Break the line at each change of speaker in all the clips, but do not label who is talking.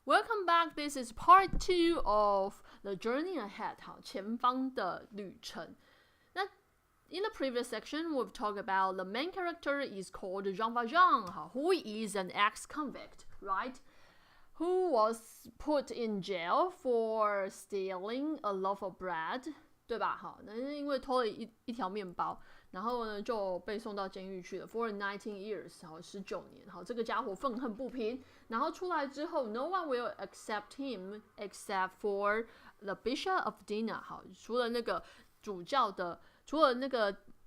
Welcome back. This is part 2 of the journey ahead. 好，前方的旅程。那 in the previous section, we've talked about the main character is called Jean Valjean, who is an ex-convict, right? Who was put in jail for stealing a loaf of bread, 对吧？好，那因为偷了一条面包，然后呢就被送到监狱去了 for 19 years， 好，19年。好，这个家伙愤恨不平，然后出来之后 ，no one will accept him except for the Bishop of Dina。好，除了那个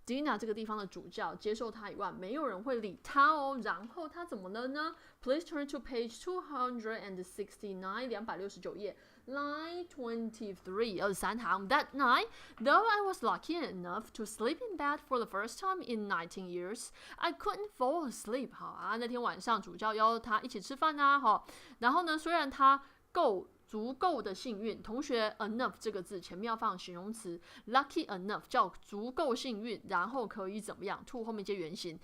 Dina 这个地方的主教接受他以外，没有人会理他哦。然后他怎么了呢 ？Please turn to page 269， 269页 ，line 23， 23行。That night, though I was lucky enough to sleep in bed for the first time in 19 years, I couldn't fall asleep。好啊，那天晚上主教邀他一起吃饭啊，好，然后呢，虽然他足够的幸运，同学 enough 这个字前面要放形容词 lucky enough 叫足够幸运，然后可以怎么样 to 后面接原形。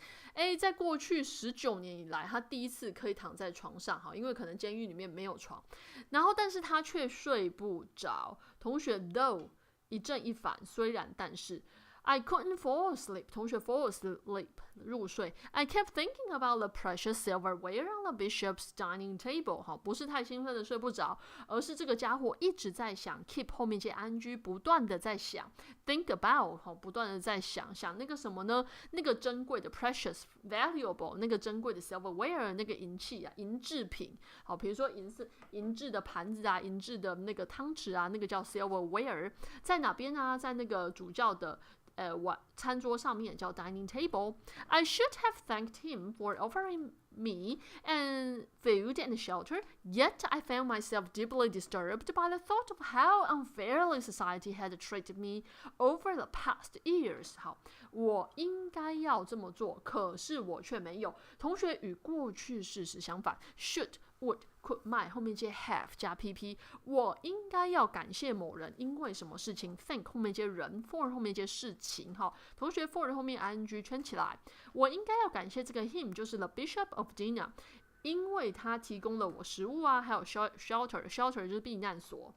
在过去19年以来，他第一次可以躺在床上，因为可能监狱里面没有床，然后但是他却睡不着。同学 though 一正一反，虽然但是。I couldn't fall asleep. 同学 fall asleep 入睡。I kept thinking about the precious silverware on the bishop's dining table. 好，不是太兴奋的睡不着，而是这个家伙一直在想 keep 后面接 ing， 不断的在想 think about， 好，不断的在想那个什么呢？那个珍贵的 precious valuable， 那个珍贵的 silverware， 那个银器啊，银制品。好，比如说银制的盘子啊，银制的那个汤匙啊，那个叫 silverware， 在哪边啊？在那个主教的。餐桌上面叫 dining table. I should have thanked him for offering me and food and shelter, yet I found myself deeply disturbed by the thought of how unfairly society had treated me over the past years. 好，我应该要这么做，可是我却没有。同学与过去事实相反 ，should would could might 后面接 have 加 pp， 我应该要感谢某人，因为什么事情 thank 后面接人 for 后面接事情。好，同学 for 后面 ing 圈起来，我应该要感谢这个 him， 就是 the Bishop of Dina， 因为他提供了我食物啊，还有 shelter 就是避难所。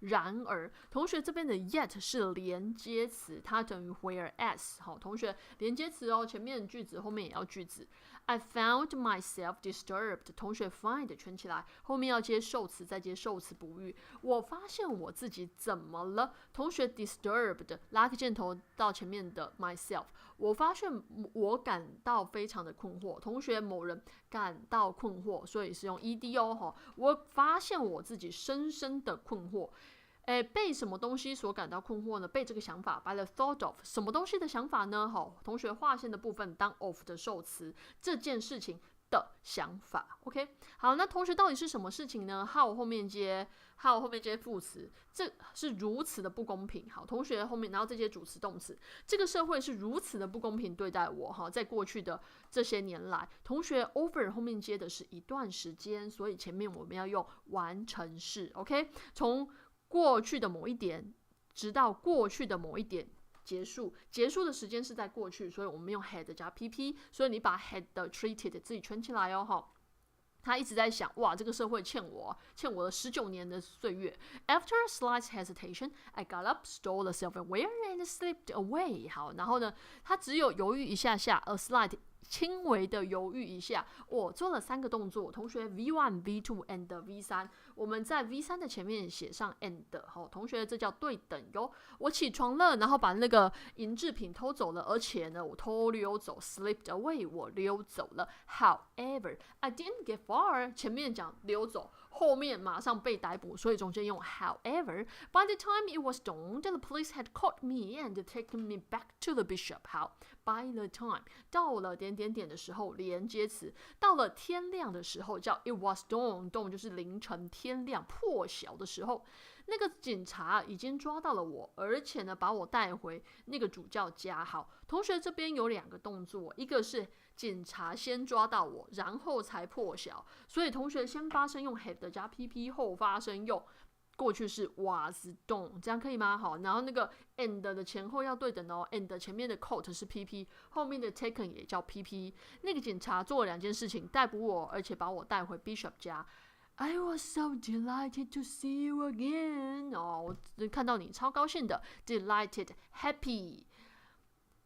然而，同学这边的 yet 是连接词，它等于 whereas。好，同学连接词哦，前面句子后面也要句子。I found myself disturbed。同学 find 圈起来，后面要接受词，再接受词补语。我发现我自己怎么了？同学 disturbed 拉个箭头到前面的 myself。我发现我感到非常的困惑。同学某人感到困惑，所以是用 ed 哦。我发现我自己深深的困惑。被什么东西所感到困惑呢？被这个想法 by the thought of 什么东西的想法呢？好，同学划线的部分当 of 的受词，这件事情的想法 ，OK？ 好，那同学到底是什么事情呢 ？how 后面接副词，这是如此的不公平。好，同学后面然后这些主词动词，这个社会是如此的不公平对待我。哈，在过去的这些年来，同学 over 后面接的是一段时间，所以前面我们要用完成式 ，OK？ 从过去的某一点，直到过去的某一点结束的时间是在过去，所以我们用 had 加 pp， 所以你把 had treated 自己圈起来哦，哈。他一直在想，哇，这个社会欠我了19年的岁月。After a slight hesitation, I got up, stole the silverware, and slipped away. 好，然后呢，他只有犹豫一下下 ，a slight 轻微的犹豫一下，我做了3个动作。同学 V1, V2 and V3， 我们在 V3 的前面写上 and。好，同学这叫对等哟。我起床了，然后把那个银制品偷走了，而且呢，我偷溜走 slipped away， 我溜走了。However, I didn't get far， 前面讲溜走，后面马上被逮捕，所以中间用 however. By the time it was dawn, the police had caught me and taken me back to the bishop. 好 ，by the time 到了点的时候，连接词到了天亮的时候叫 it was dawn 就是凌晨天亮破晓的时候，那个警察已经抓到了我，而且呢把我带回那个主教家。好，同学这边有2个动作，一个是警察先抓到我，然后才破晓，所以同学先发生用 had 加 pp， 后发生用过去式 was done， 这样可以吗？好，然后那个 and 的前后要对等哦 ，and 前面的 caught 是 pp， 后面的 taken 也叫 pp。那个警察做了2件事情，逮捕我，而且把我带回 Bishop 家。I was so delighted to see you again. 哦，我看到你超高兴的 ，delighted, happy.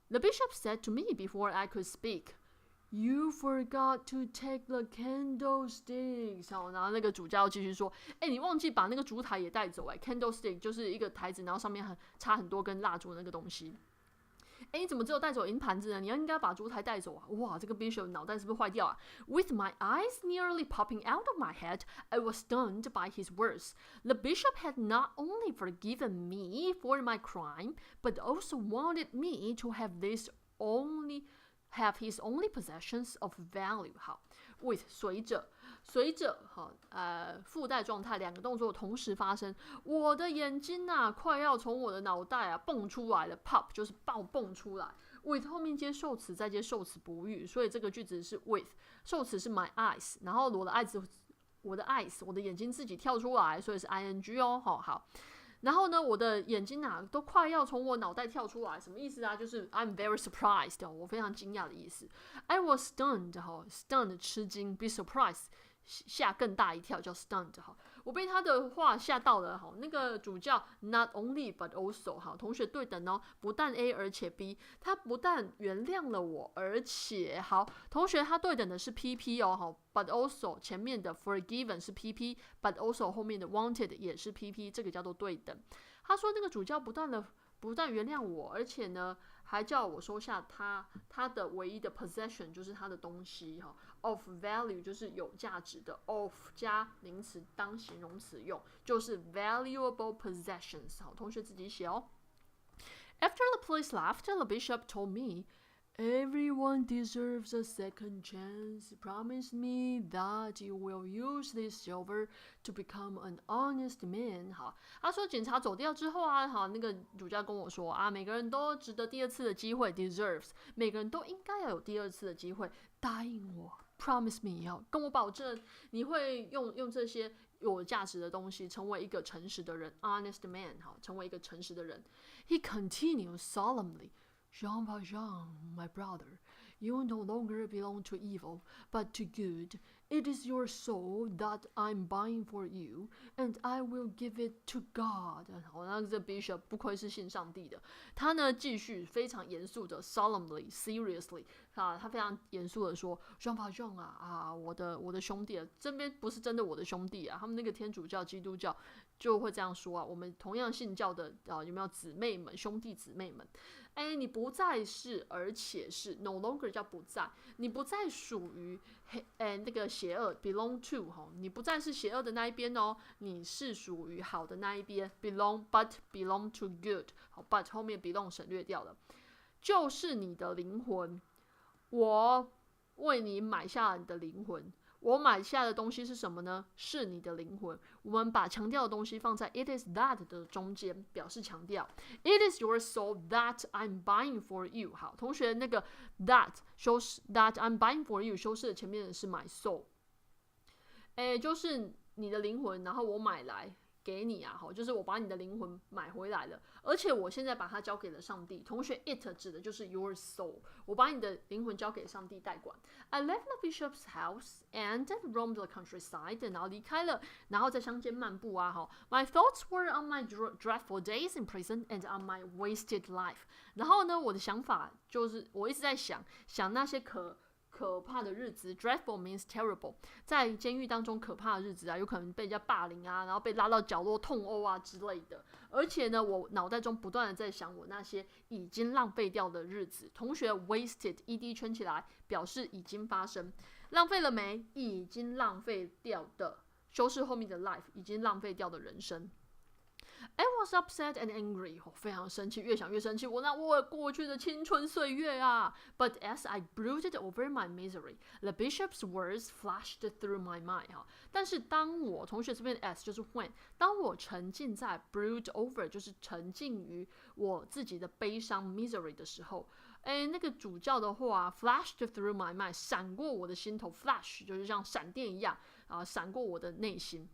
The bishop said to me before I could speak.You forgot to take the candlesticks. 好，然后那个主教继续说：“你忘记把那个烛台也带走。candlestick 就是一个台子，然后上面插很多根蜡烛的那个东西。你怎么只有带走银盘子呢？你应该把烛台带走啊！哇，这个 bishop 脑袋是不是坏掉啊 ？With my eyes nearly popping out of my head, I was stunned by his words. The bishop had not only forgiven me for my crime, but also wanted me to have his only possessions of value. 好 ，with 随着好附带状态两个动作同时发生，我的眼睛啊快要从我的脑袋啊蹦出来了 ，pop 就是蹦出来 ，with 后面接受词再接受词补语，所以这个句子是 with 受词是 my eyes， 然后我的 eyes 我的眼睛自己跳出来，所以是 ing 哦，好。然后呢，我的眼睛啊都快要从我脑袋跳出来，什么意思啊？就是 I'm very surprised， 我非常惊讶的意思。I was stunned， stunned 吃惊 ，be surprised 吓更大一跳，叫 stunned 我被他的话吓到了那个主教 not only but also 同学对等哦，不但 A 而且 B， 他不但原谅了我，而且同学他对等的是 PP 哦，but also 前面的 forgiven 是 PP， but also 后面的 wanted 也是 PP， 这个叫做对等。他说那个主教不但原谅我，而且呢还叫我收下他的唯一的 possession 就是他的东西of value 就是有价值的 of 加名词当形容词用，就是 valuable possessions。好，同学自己写哦。After the police left, the bishop told me.Everyone deserves a second chance. Promise me that you will use this silver to become an honest man. 好，他说警察走掉之后啊，那个主教跟我说啊，每个人都值得第二次的机会 ，deserves， 每个人都应该要有第二次的机会。答应我 ，promise me， 跟我保证，你会用这些有价值的东西，成为一个诚实的人 ，honest man， 成为一个诚实的人。He continued solemnly.Jean Valjean, my brother, you no longer belong to evil, but to good. It is your soul that I'm buying for you, and I will give it to God. 那这 bishop 不愧是信上帝的，他呢继续非常严肃的 solemnly, seriously， 他非常严肃的说 ，Jean Valjean 我的兄弟这边不是真的我的兄弟他们那个天主教、基督教就会这样说我们同样信教的有没有姊妹们、兄弟姊妹们？你不再是，而且是 no longer 叫不在，你不再属于那个邪恶 belong to 你不再是邪恶的那一边哦，你是属于好的那一边 but belong to good。but 后面 belong 省略掉了，就是你的灵魂，我为你买下了你的灵魂。我买下的东西是什么呢？是你的灵魂。我们把强调的东西放在 it is that 的中间，表示强调。It is your soul that I'm buying for you。好，同学，那个 that 修饰 that I'm buying for you 修饰的前面的是 my soul， 就是你的灵魂，然后我买来给你就是我把你的灵魂买回来了，而且我现在把它交给了上帝。同学 ，it 指的就是 your soul， 我把你的灵魂交给上帝代管。I left the bishop's house and roamed the countryside， 然后离开了，然后在乡间漫步My thoughts were on my dreadful days in prison and on my wasted life。然后呢，我的想法就是我一直在想那些可怕的日子 ，dreadful means terrible， 在监狱当中可怕的日子有可能被人家霸凌然后被拉到角落痛殴之类的。而且呢，我脑袋中不断的在想我那些已经浪费掉的日子。同学 wasted ed 圈起来，表示已经发生，浪费了没？已经浪费掉的，修饰后面的 life， 已经浪费掉的人生。I was upset and angry， 非常生气，越想越生气。我过去的青春岁月But as I brooded over my misery, the bishop's words flashed through my mind 但是当我同学这边 as 就是 when， 当我沉浸在 brood over 就是沉浸于我自己的悲伤 misery 的时候，那个主教的话 flashed through my mind 闪过我的心头 ，flash 就是像闪电一样闪过我的内心。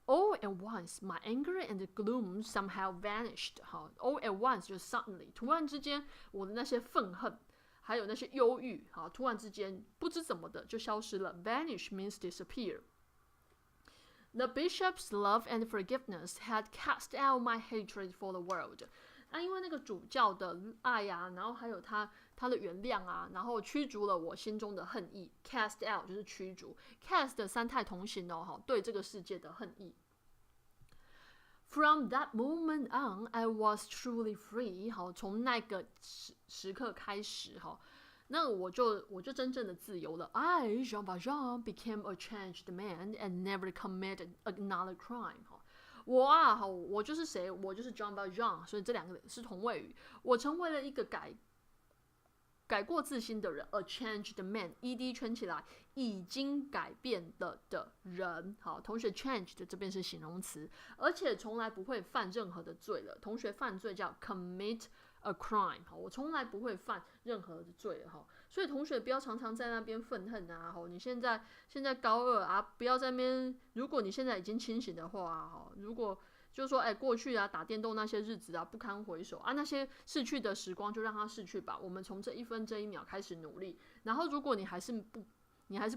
All at once, my anger and gloom somehow vanished. All at once 就是 suddenly， 突然之间，我的那些愤恨，还有那些忧郁，突然之间不知怎么的就消失了。Vanish means disappear. The bishop's love and forgiveness had cast out my hatred for the world. 因为那个主教的爱啊，然后还有他的原谅啊，然后驱逐了我心中的恨意。Cast out 就是驱逐 ，cast 的三态同形哦，对这个世界的恨意。From that moment on, I was truly free. 好，从那个时刻开始，哈，那我就真正的自由了。I, Jean Valjean, became a changed man and never committed another crime. 我就是谁？我就是 Jean Valjean， 所以这两个是同位语。我成为了一个改过自新的人 ，a changed man，ed 圈起来，已经改变了的人。好，同学 changed 这边是形容词，而且从来不会犯任何的罪了。同学犯罪叫 commit a crime。好，我从来不会犯任何的罪了。哈，所以同学不要常常在那边愤恨啊。好，你现在高二啊，不要在那边。如果你现在已经清醒的话，哈，如果就是说，过去啊，打电动那些日子啊，不堪回首啊，那些逝去的时光就让它逝去吧。我们从这一分这一秒开始努力。然后，如果你还是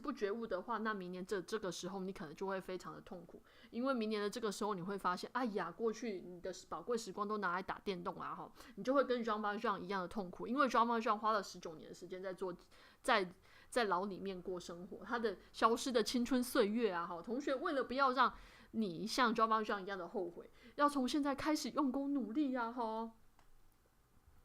不觉悟的话，那明年这个时候你可能就会非常的痛苦，因为明年的这个时候你会发现，哎呀，过去你的宝贵时光都拿来打电动啊，哈，你就会跟 Jean Valjean 一样的痛苦，因为 Jean Valjean 花了19年的时间在牢里面过生活，他的消失的青春岁月啊，哈，同学为了不要让你像 Jean Valjean 一样的后悔，要从现在开始用功努力啊，哈。